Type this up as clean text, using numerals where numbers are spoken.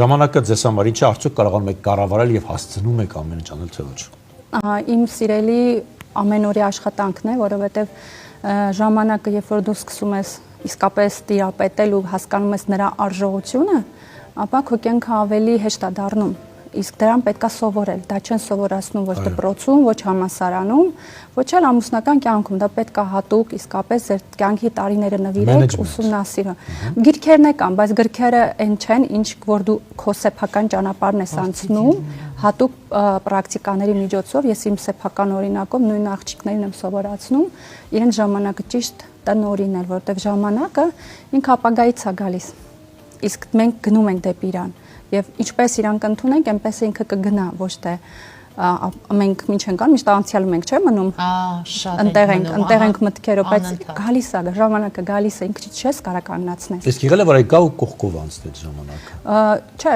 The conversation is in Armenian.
Ժամանակը ձեզ համար ինչ է, արդյոք կարողանում եք կառավարել եւ հասցնում եք ամեն ինչ անել, թե ոչ։ Իմ սիրելի ամենօրյա աշխատանքն է, որովհետեւ ժամանակը, երբ որ դու սկսում ես իսկապես տիրապետել ու հասկանում ես նրա արժողությունը, ապա քո կյանքը ավելի հեշտ է դառնում։ Իսկ դրան պետքա սովորել, դա չեն սովորացնում ոչ դպրոցում, ոչ համալսարանում, ոչ էլ ամուսնական կյանքում, դա պետքա հատուկ իսկապես ձեր կյանքի տարիները նվիրեք ուսումնասիրել։ Գրքերն է կան, բայց գրքերը այն չեն, ինչ որ դու քո սեփական ճանապարհն ես անցնում, հատուկ պրակտիկաների միջոցով, ես իմ սեփական օրինակով նույն աղջիկներին եմ սովորացնում, իրենց ժամանակը ճիշտ տնօրինել, որովհետև ժամանակը ինքը ապագայից է գալիս։ Իսկ մենք գնում ենք դեպի իրան։ Եվ ինչպես իրանք ընդունենք, այնպես ինքը կգնա, ոչ թե մենք ինչ ենք անում, միշտ անցյալում ենք, չէ՞ մնում։ Ընտեղ ենք մտքերով, բայց գալիս է, ժամանակը գալիս է, ինքը չես կարող կանգնացնել։ Իսկ եղել է որ այ գա ու կողքով անցնեց ժամանակը։ Չէ,